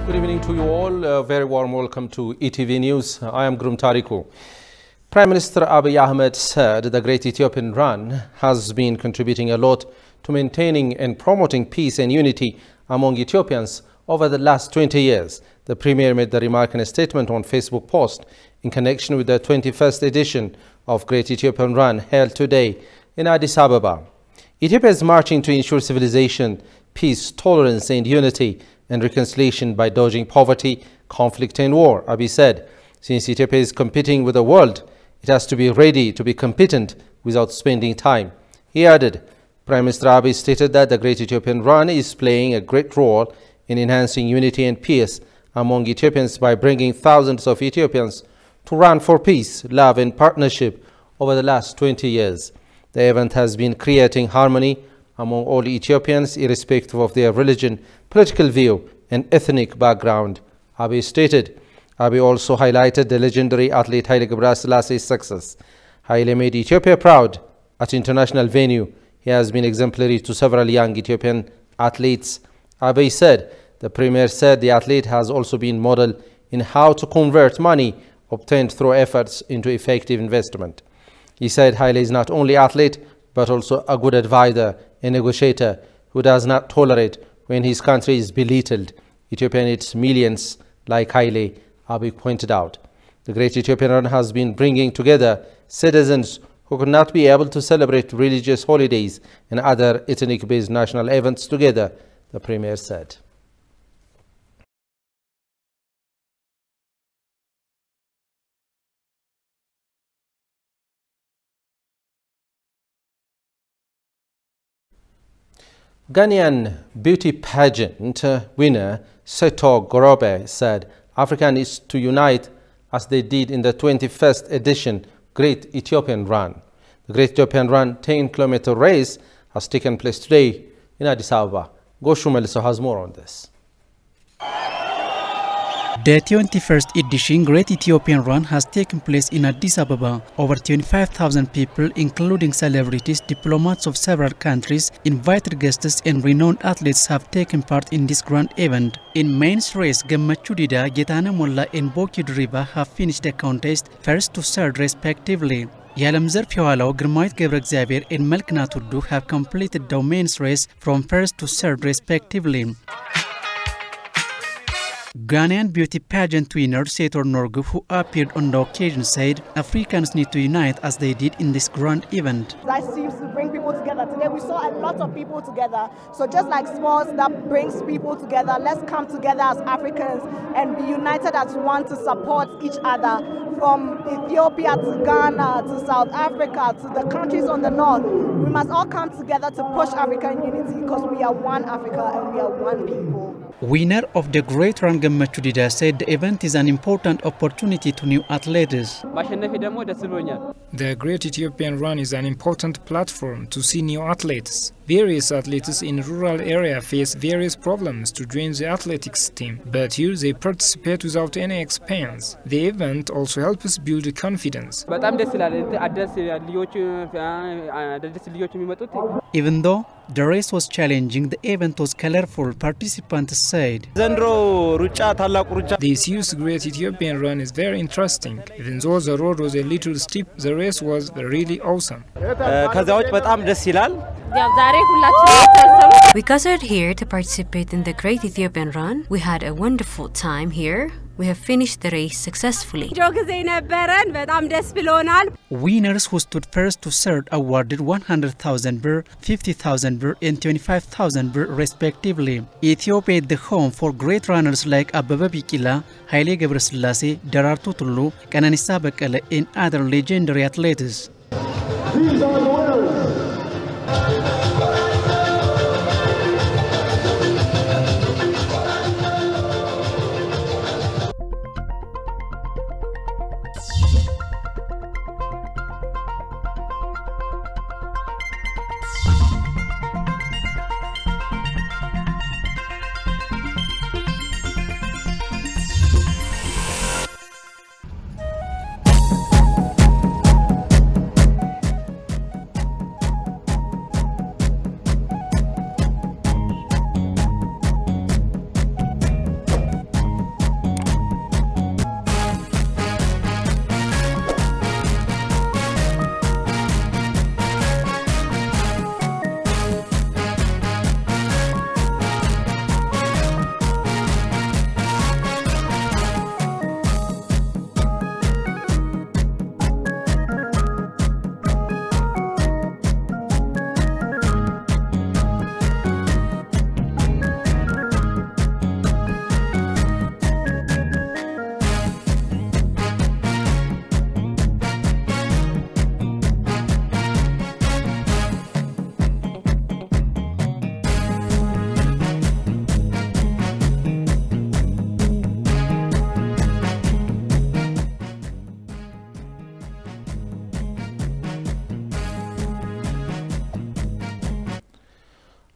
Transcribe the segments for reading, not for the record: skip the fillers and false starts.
Good evening to you all. A very warm welcome to ETV News. I am Grum Tariku. Prime Minister Abiy Ahmed said the Great Ethiopian Run has been contributing a lot to maintaining and promoting peace and unity among Ethiopians over the last 20 years. The Premier made the remark in a statement on Facebook post in connection with the 21st edition of Great Ethiopian Run held today in Addis Ababa. Ethiopia is marching to ensure civilization, peace, tolerance and unity and reconciliation by dodging poverty, conflict and war, Abiy said. Since Ethiopia is competing with the world, it has to be ready to be competent without spending time. He added, Prime Minister Abiy stated that the Great Ethiopian Run is playing a great role in enhancing unity and peace among Ethiopians by bringing thousands of Ethiopians to run for peace, love and partnership over the last 20 years. The event has been creating harmony among all Ethiopians, irrespective of their religion, political view and ethnic background, Abiy stated. Abiy also highlighted the legendary athlete Haile Gebrselasse's success. Haile made Ethiopia proud at international venue. He has been exemplary to several young Ethiopian athletes. Abiy said, the Premier said the athlete has also been model in how to convert money obtained through efforts into effective investment. He said Haile is not only athlete, but also a good advisor, a negotiator who does not tolerate when his country is belittled. Ethiopia needs millions like Haile, Abiy pointed out. The Great Ethiopian Run has been bringing together citizens who could not be able to celebrate religious holidays and other ethnic-based national events together, the Premier said. Ghanaian beauty pageant winner Seto Gorobe said Africa needs to unite as they did in the 21st edition Great Ethiopian Run. The Great Ethiopian Run 10-kilometer race has taken place today in Addis Ababa. Goshu Melissa has more on this. The 21st edition Great Ethiopian Run has taken place in Addis Ababa. Over 25,000 people, including celebrities, diplomats of several countries, invited guests and renowned athletes have taken part in this grand event. In men's race, Gammachuu Dida, Getana Molla and Boki Diriba have finished the contest first to third respectively. Yalam Zerf Yohalaw, Girmait Gebreግዚአብሔር and Melknat Urdu have completed the men's race from first to third respectively. Ghanaian beauty pageant winner Seto Norgu, who appeared on the occasion, said Africans need to unite as they did in this grand event. That seems to bring people together. Today we saw a lot of people together. So just like sports that brings people together, let's come together as Africans and be united as one to support each other. From Ethiopia to Ghana to South Africa to the countries on the north, we must all come together to push African unity because we are one Africa and we are one people. Winner of the Great Run Gammachuu Dida said the event is an important opportunity to new athletes. The Great Ethiopian Run is an important platform to see new athletes. Various athletes in rural area face various problems to join the athletics team, but here they participate without any expense. The event also helps build confidence. Even though the race was challenging, the event was colorful, participants said. This year's Great Ethiopian Run is very interesting. Even though the road was a little steep, the race was really awesome. We gathered here to participate in the Great Ethiopian Run. We had a wonderful time here. We have finished the race successfully. Winners who stood first to third awarded 100,000 birr, 50,000 birr and 25,000 birr respectively. Ethiopia is the home for great runners like Abebe Bikila, Haile Gebrselassie, Derartu Tullu, Qananiisa Beqqele and other legendary athletes. These are the winners.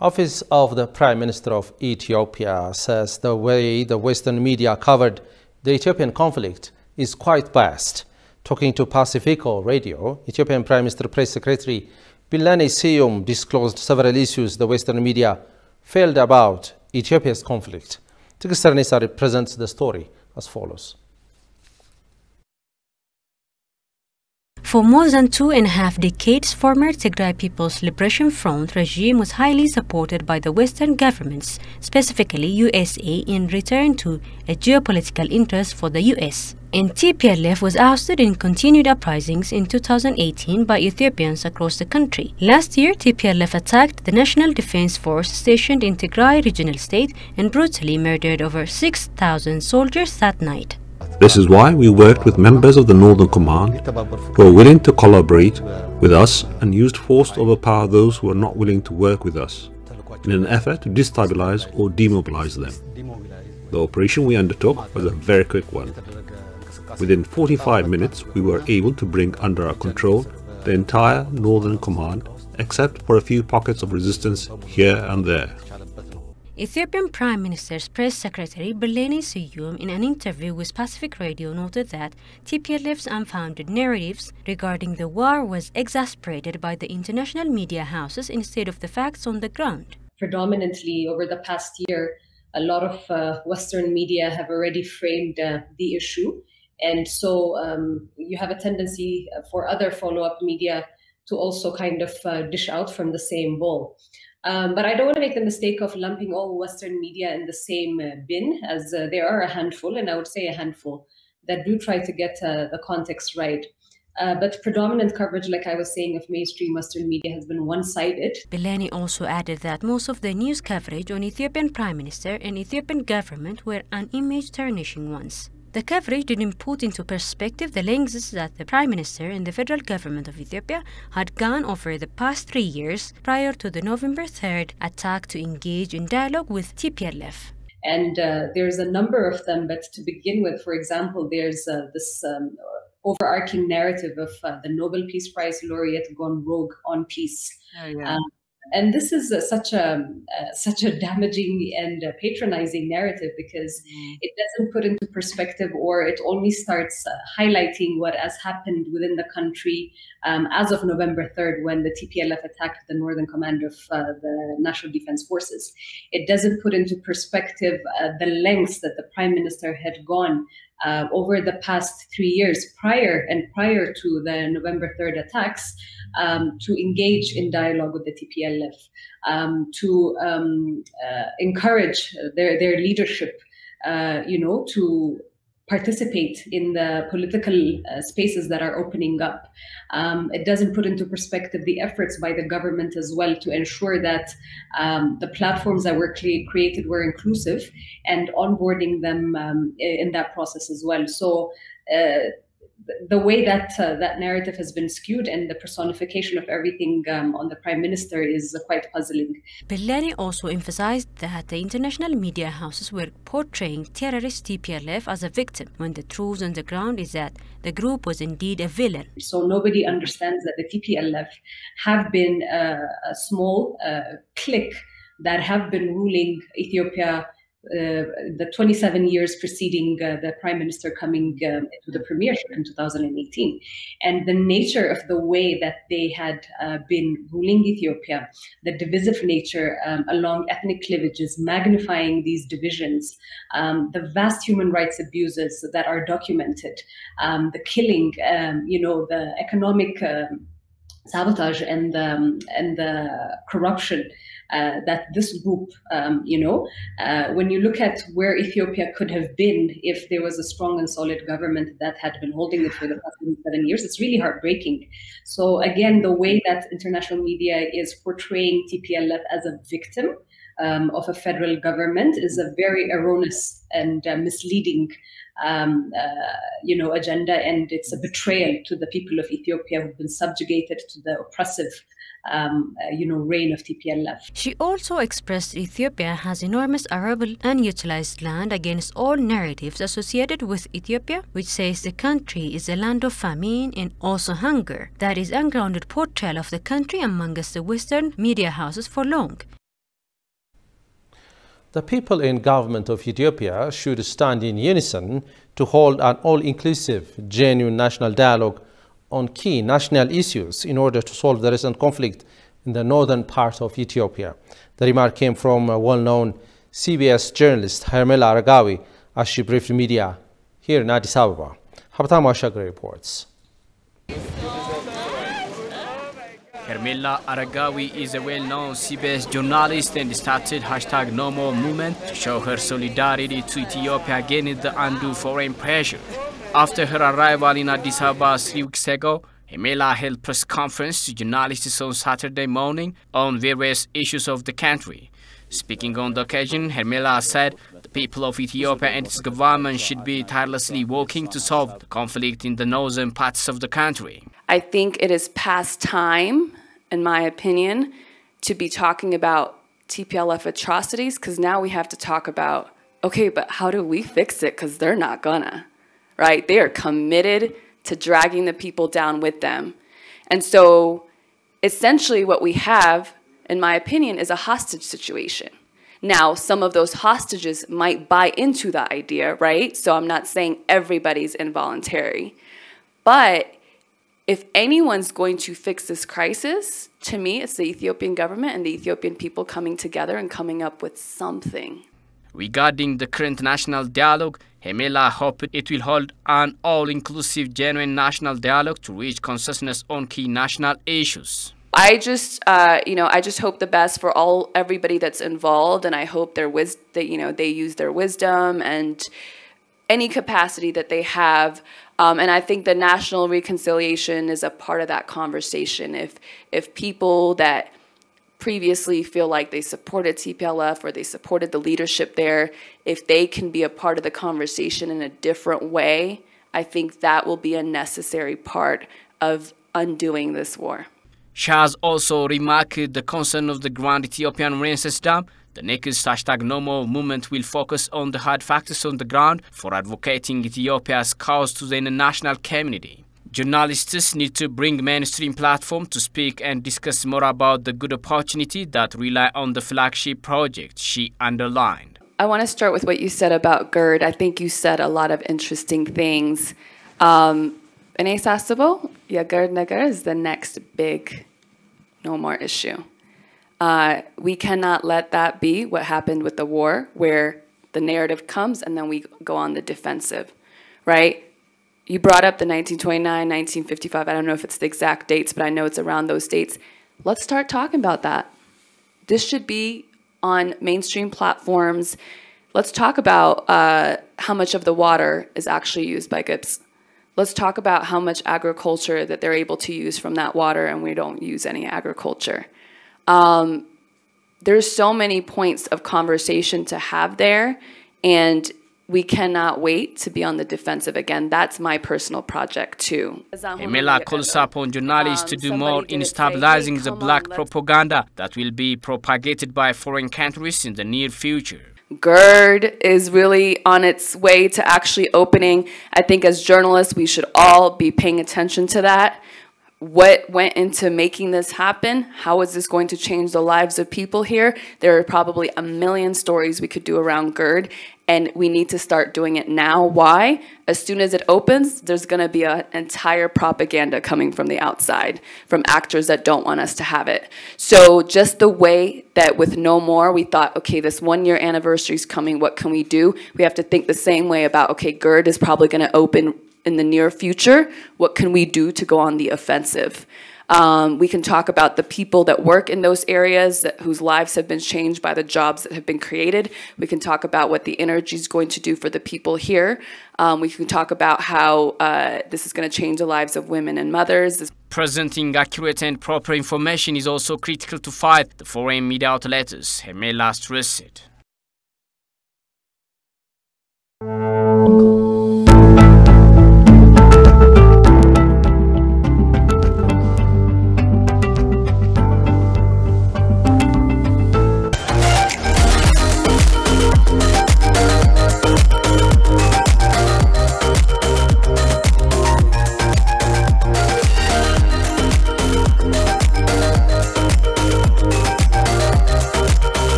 Office of the Prime Minister of Ethiopia says the way the Western media covered the Ethiopian conflict is quite biased. Talking to Pacifico Radio, Ethiopian Prime Minister Press Secretary Bilani Siyum disclosed several issues the Western media failed about Ethiopia's conflict. Tigster Nisari presents the story as follows. For more than 2.5 decades, former Tigray People's Liberation Front regime was highly supported by the Western governments, specifically USA, in return to a geopolitical interest for the US. And TPLF was ousted in continued uprisings in 2018 by Ethiopians across the country. Last year, TPLF attacked the National Defense Force stationed in Tigray regional state and brutally murdered over 6,000 soldiers that night. This is why we worked with members of the Northern Command who were willing to collaborate with us and used force to overpower those who were not willing to work with us in an effort to destabilize or demobilize them. The operation we undertook was a very quick one. Within 45 minutes, we were able to bring under our control the entire Northern Command, except for a few pockets of resistance here and there. Ethiopian Prime Minister's Press Secretary Bilani Siyum, in an interview with Pacific Radio, noted that TPLF's unfounded narratives regarding the war was exasperated by the international media houses instead of the facts on the ground. Predominantly over the past year, a lot of Western media have already framed the issue. And so you have a tendency for other follow-up media to also kind of dish out from the same bowl. But I don't want to make the mistake of lumping all Western media in the same bin, as there are a handful, and I would say a handful, that do try to get the context right. But predominant coverage, like I was saying, of mainstream Western media has been one-sided. Bilani also added that most of the news coverage on Ethiopian Prime Minister and Ethiopian government were image-tarnishing ones. The coverage didn't put into perspective the lengths that the Prime Minister and the federal government of Ethiopia had gone over the past 3 years prior to the November 3rd attack to engage in dialogue with TPLF. And there's a number of them, but to begin with, for example, there's this overarching narrative of the Nobel Peace Prize laureate gone rogue on peace. And this is such a damaging and patronizing narrative because it doesn't put into perspective, or it only starts highlighting what has happened within the country as of November 3rd, when the TPLF attacked the Northern Command of the National Defense Forces. It doesn't put into perspective the lengths that the Prime Minister had gone over the past 3 years prior to the November 3rd attacks, to engage in dialogue with the TPLF, to encourage their leadership, to participate in the political spaces that are opening up. It doesn't put into perspective the efforts by the government as well to ensure that the platforms that were created were inclusive, and onboarding them in that process as well. So the way that that narrative has been skewed and the personification of everything on the Prime Minister is quite puzzling. Bilani also emphasized that the international media houses were portraying terrorist TPLF as a victim, when the truth on the ground is that the group was indeed a villain. So nobody understands that the TPLF have been a small clique that have been ruling Ethiopia the 27 years preceding the Prime Minister coming to the premiership in 2018. And the nature of the way that they had been ruling Ethiopia, the divisive nature along ethnic cleavages, magnifying these divisions, the vast human rights abuses that are documented, the killing, the economic sabotage and the corruption that this group, when you look at where Ethiopia could have been if there was a strong and solid government that had been holding it for the past 7 years, it's really heartbreaking. So again, the way that international media is portraying TPLF as a victim of a federal government is a very erroneous and misleading agenda, and it's a betrayal to the people of Ethiopia who've been subjugated to the oppressive reign of TPLF. She also expressed Ethiopia has enormous arable unutilized land against all narratives associated with Ethiopia, which says the country is a land of famine and also hunger. That is ungrounded portrayal of the country amongst the Western media houses for long. The people in government of Ethiopia should stand in unison to hold an all-inclusive, genuine national dialogue on key national issues in order to solve the recent conflict in the northern part of Ethiopia. The remark came from a well-known CBS journalist Hermela Aragawi as she briefed media here in Addis Ababa. Habtam Ashagri reports. Hermela Aragawi is a well-known CBS journalist and started #NoMore movement to show her solidarity to Ethiopia against the undue foreign pressure. After her arrival in Addis Ababa 3 weeks ago, Hermela held press conference to journalists on Saturday morning on various issues of the country. Speaking on the occasion, Hermela said the people of Ethiopia and its government should be tirelessly working to solve the conflict in the northern parts of the country. I think it is past time, in my opinion, to be talking about TPLF atrocities, because now we have to talk about, okay, but how do we fix it? Because they're not gonna, right? They are committed to dragging the people down with them. And so essentially what we have, in my opinion, is a hostage situation. Now, some of those hostages might buy into the idea, right? So I'm not saying everybody's involuntary. But if anyone's going to fix this crisis, to me, it's the Ethiopian government and the Ethiopian people coming together and coming up with something. Regarding the current national dialogue, Hermela hoped it will hold an all-inclusive, genuine national dialogue to reach consensus on key national issues. I just hope the best for everybody that's involved, and I hope they use their wisdom and any capacity that they have. And I think the national reconciliation is a part of that conversation. If people that previously feel like they supported TPLF or they supported the leadership there, if they can be a part of the conversation in a different way, I think that will be a necessary part of undoing this war. She has also remarked the concern of the Grand Ethiopian Renaissance Dam. The next #NoMore movement will focus on the hard factors on the ground for advocating Ethiopia's cause to the international community. Journalists need to bring mainstream platform to speak and discuss more about the good opportunity that rely on the flagship project, she underlined. I want to start with what you said about GERD. I think you said a lot of interesting things. GERD Nagar is the next big no more issue. We cannot let that be what happened with the war, where the narrative comes and then we go on the defensive, right? You brought up the 1929, 1955. I don't know if it's the exact dates, but I know it's around those dates. Let's start talking about that. This should be on mainstream platforms. Let's talk about how much of the water is actually used by GIPS. Let's talk about how much agriculture that they're able to use from that water, and we don't use any agriculture. There's so many points of conversation to have there, and we cannot wait to be on the defensive again. That's my personal project too. Hermela calls upon journalists to do more in stabilizing the black propaganda that will be propagated by foreign countries in the near future. GERD is really on its way to actually opening. I think as journalists, we should all be paying attention to that. What went into making this happen? How is this going to change the lives of people here? There are probably a million stories we could do around GERD, and we need to start doing it now. Why? As soon as it opens, there's going to be an entire propaganda coming from the outside, from actors that don't want us to have it. So just the way that with No More, we thought, okay, this 1-year anniversary is coming, what can we do? We have to think the same way about, okay, GERD is probably going to open in the near future. What can we do to go on the offensive? We can talk about the people that work in those areas whose lives have been changed by the jobs that have been created. We can talk about what the energy is going to do for the people here. We can talk about how this is going to change the lives of women and mothers. Presenting accurate and proper information is also critical to fight the foreign media outlets, Hermela stressed.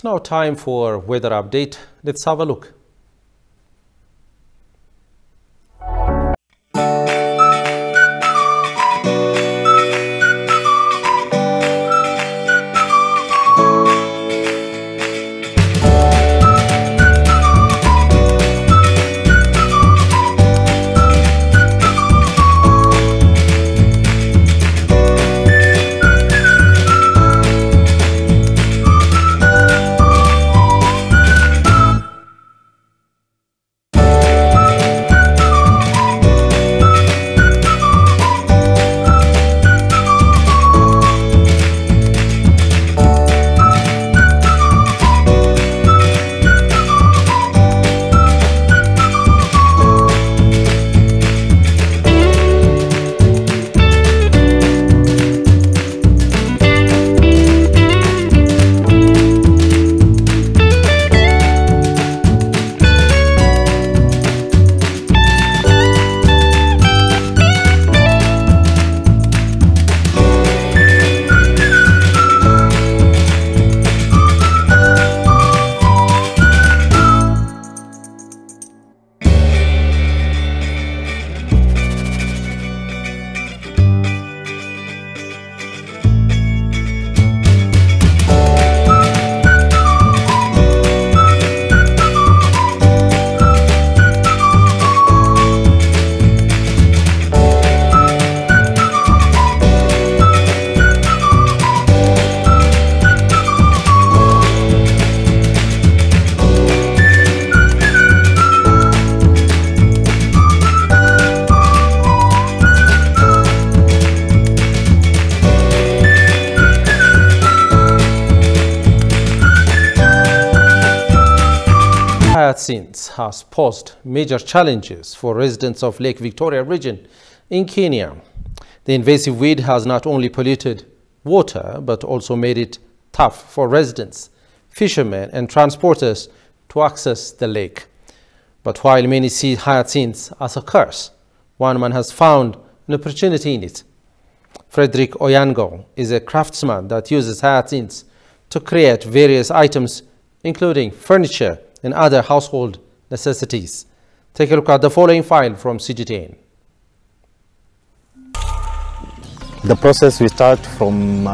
It's now time for weather update. Let's have a look. Hyacinth has posed major challenges for residents of Lake Victoria region in Kenya. The invasive weed has not only polluted water but also made it tough for residents, fishermen and transporters to access the lake. But while many see hyacinths as a curse, one man has found an opportunity in it. Frederick Oyango is a craftsman that uses hyacinths to create various items including furniture and other household necessities. Take a look at the following file from CGTN. The process we start from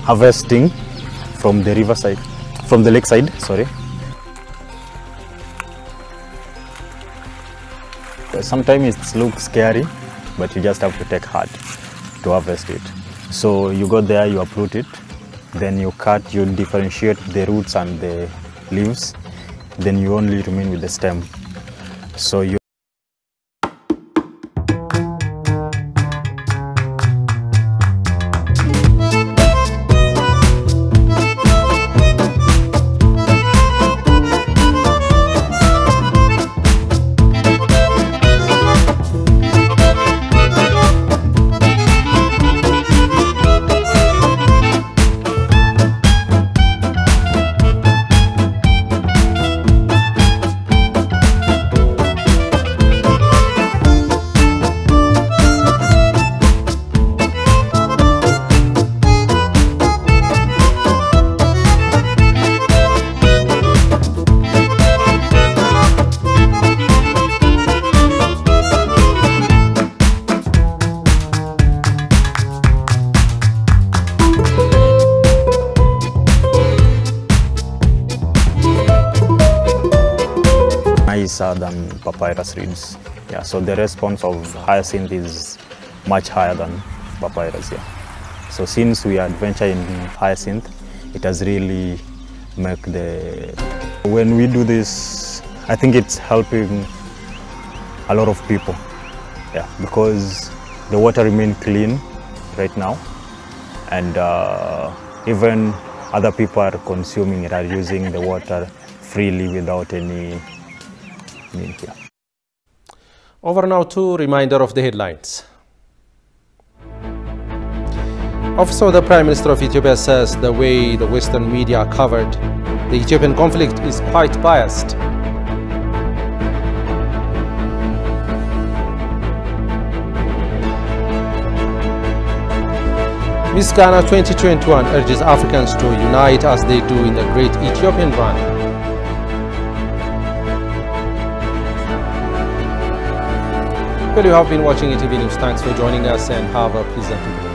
harvesting from the riverside, from the lakeside, sorry. Sometimes it looks scary, but you just have to take heart to harvest it. So you go there, you uproot it, then you cut, you differentiate the roots and the leaves, then you only remain with the stem. So you than papyrus reeds. Yeah, so the response of hyacinth is much higher than papyrus. Yeah. So since we adventure in hyacinth, it has really make the. When we do this, I think it's helping a lot of people. Yeah, because the water remains clean right now, and even other people are consuming it, are using the water freely without any. Yeah. Over now to reminder of the headlines. Also, the Prime Minister of Ethiopia says the way the Western media covered the Ethiopian conflict is quite biased. Miss Ghana 2021 urges Africans to unite as they do in the Great Ethiopian Run. Well, you have been watching ETV News. Thanks for joining us and have a pleasant evening.